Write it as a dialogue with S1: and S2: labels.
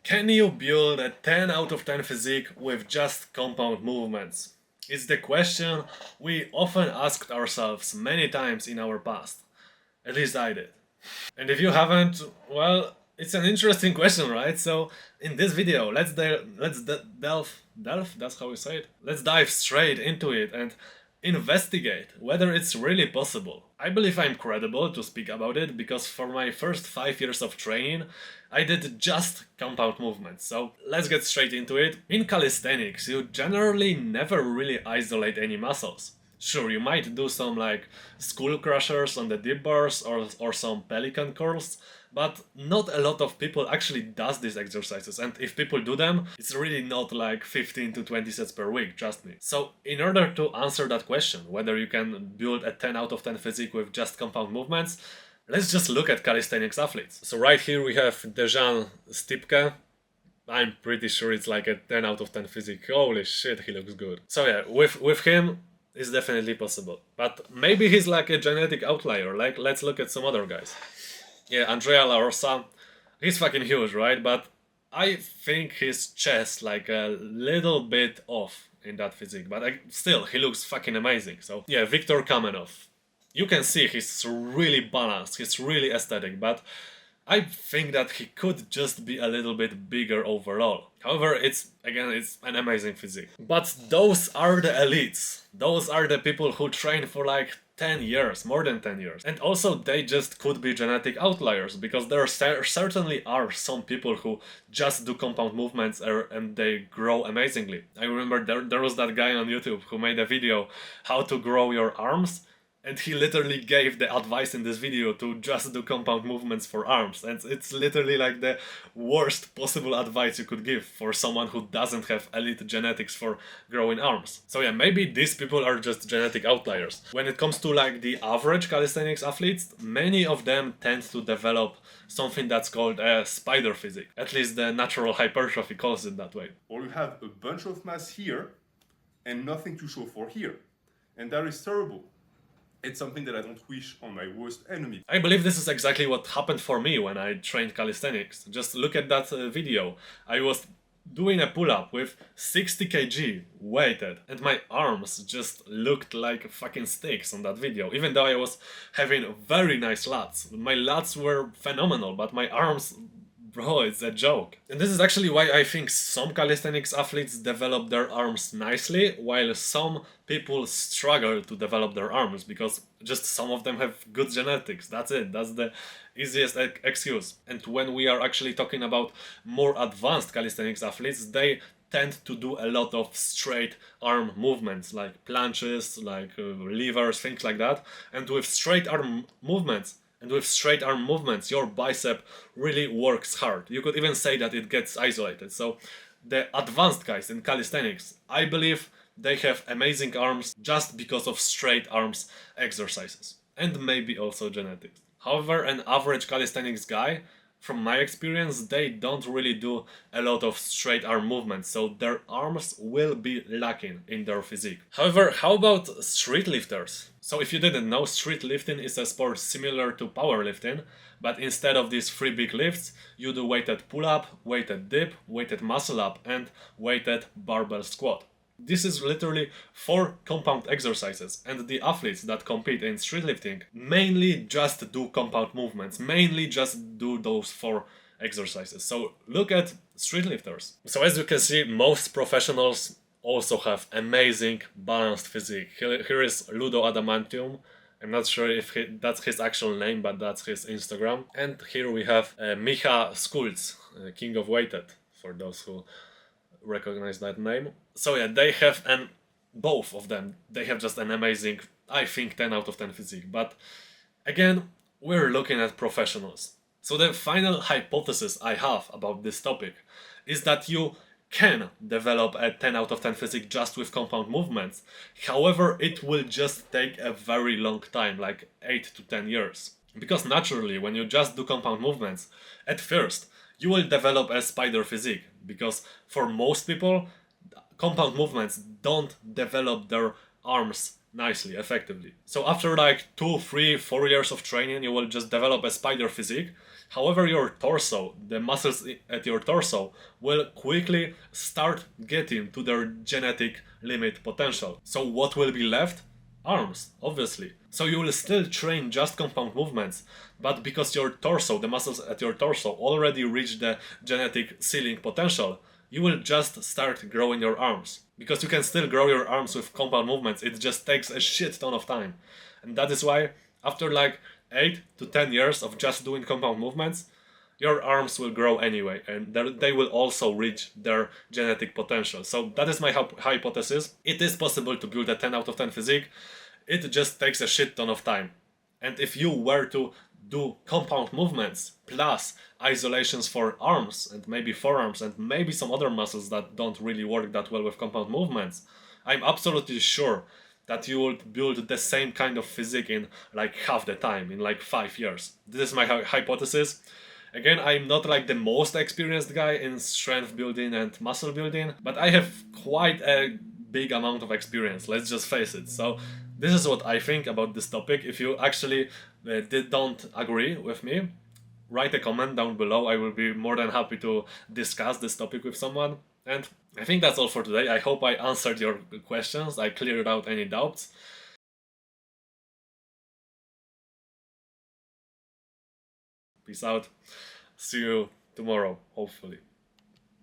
S1: Can you build a 10 out of 10 physique with just compound movements? It's the question we often asked ourselves many times in our past. At least I did. And if you haven't, well, it's an interesting question, right? So in this video, delve. That's how we say it. Let's dive straight into it and investigate whether it's really possible. I believe I'm credible to speak about it because for my first 5 years of training, I did just compound movements. So let's get straight into it. In calisthenics, you generally never really isolate any muscles. Sure, you might do some like skull crushers on the dip bars or some pelican curls, but not a lot of people actually does these exercises, and if people do them, it's really not like 15 to 20 sets per week, trust me. So in order to answer that question, whether you can build a 10 out of 10 physique with just compound movements, let's just look at calisthenics athletes. So right here we have Dejan Stipka. I'm pretty sure it's like a 10 out of 10 physique. Holy shit, he looks good. So yeah, with him, it's definitely possible. But maybe he's like a genetic outlier. Like, let's look at some other guys. Yeah, Andrea La Rosa, he's fucking huge, right? But I think his chest like a little bit off in that physique. But still, he looks fucking amazing. So yeah, Viktor Kamenov. You can see he's really balanced, he's really aesthetic, but I think that he could just be a little bit bigger overall. However, it's an amazing physique. But those are the elites. Those are the people who train for like 10 years, more than 10 years. And also they just could be genetic outliers, because there certainly are some people who just do compound movements and they grow amazingly. I remember there was that guy on YouTube who made a video how to grow your arms. And he literally gave the advice in this video to just do compound movements for arms. And it's literally like the worst possible advice you could give for someone who doesn't have elite genetics for growing arms. So yeah, maybe these people are just genetic outliers. When it comes to like the average calisthenics athletes, many of them tend to develop something that's called a spider physique. At least the natural hypertrophy calls it that way.
S2: Or you have a bunch of mass here and nothing to show for here. And that is terrible. It's something that I don't wish on my worst enemy.
S1: I believe this is exactly what happened for me when I trained calisthenics. Just look at that video. I was doing a pull-up with 60 kg weighted, and my arms just looked like fucking sticks on that video, even though I was having very nice lats. My lats were phenomenal, but my arms, bro, it's a joke. And this is actually why I think some calisthenics athletes develop their arms nicely, while some people struggle to develop their arms, because just some of them have good genetics. That's it. That's the easiest excuse. And when we are actually talking about more advanced calisthenics athletes, they tend to do a lot of straight arm movements, like planches, like levers, things like that. And with straight arm movements, your bicep really works hard. You could even say that it gets isolated. So the advanced guys in calisthenics, I believe they have amazing arms just because of straight arms exercises. And maybe also genetics. However, an average calisthenics guy, from my experience, they don't really do a lot of straight arm movements, so their arms will be lacking in their physique. However, how about street lifters? So if you didn't know, street lifting is a sport similar to powerlifting, but instead of these 3 big lifts, you do weighted pull-up, weighted dip, weighted muscle-up, and weighted barbell squat. This is literally 4 compound exercises, and the athletes that compete in street lifting mainly just do compound movements, mainly just do those 4 exercises. So look at street lifters. So as you can see, most professionals also have amazing balanced physique. Here is Ludo Adamantium. I'm not sure if that's his actual name, but that's his Instagram. And here we have Micha Skulc, King of Weighted, for those who recognize that name. So yeah, they have both of them, they have just an amazing, I think, 10 out of 10 physique. But again, we're looking at professionals. So the final hypothesis I have about this topic is that you can develop a 10 out of 10 physique just with compound movements. However, it will just take a very long time, like 8 to 10 years. Because naturally, when you just do compound movements, at first, you will develop a spider physique. Because for most people, compound movements don't develop their arms nicely, effectively. So after like 2, 3, 4 years of training, you will just develop a spider physique. However, your torso, the muscles at your torso, will quickly start getting to their genetic limit potential. So what will be left? Arms, obviously. So you will still train just compound movements, but because your torso, the muscles at your torso already reached the genetic ceiling potential, you will just start growing your arms. Because you can still grow your arms with compound movements, it just takes a shit ton of time. And that is why after like 8 to 10 years of just doing compound movements, your arms will grow anyway, and they will also reach their genetic potential. So that is my hypothesis. It is possible to build a 10 out of 10 physique, it just takes a shit ton of time. And if you were to do compound movements plus isolations for arms and maybe forearms and maybe some other muscles that don't really work that well with compound movements, I'm absolutely sure that you would build the same kind of physique in like half the time, in like 5 years. This is my hypothesis. Again, I'm not like the most experienced guy in strength building and muscle building, but I have quite a big amount of experience, let's just face it. So this is what I think about this topic. If you actually don't agree with me, write a comment down below. I will be more than happy to discuss this topic with someone. And I think that's all for today. I hope I answered your questions, I cleared out any doubts. Peace out. See you tomorrow, hopefully.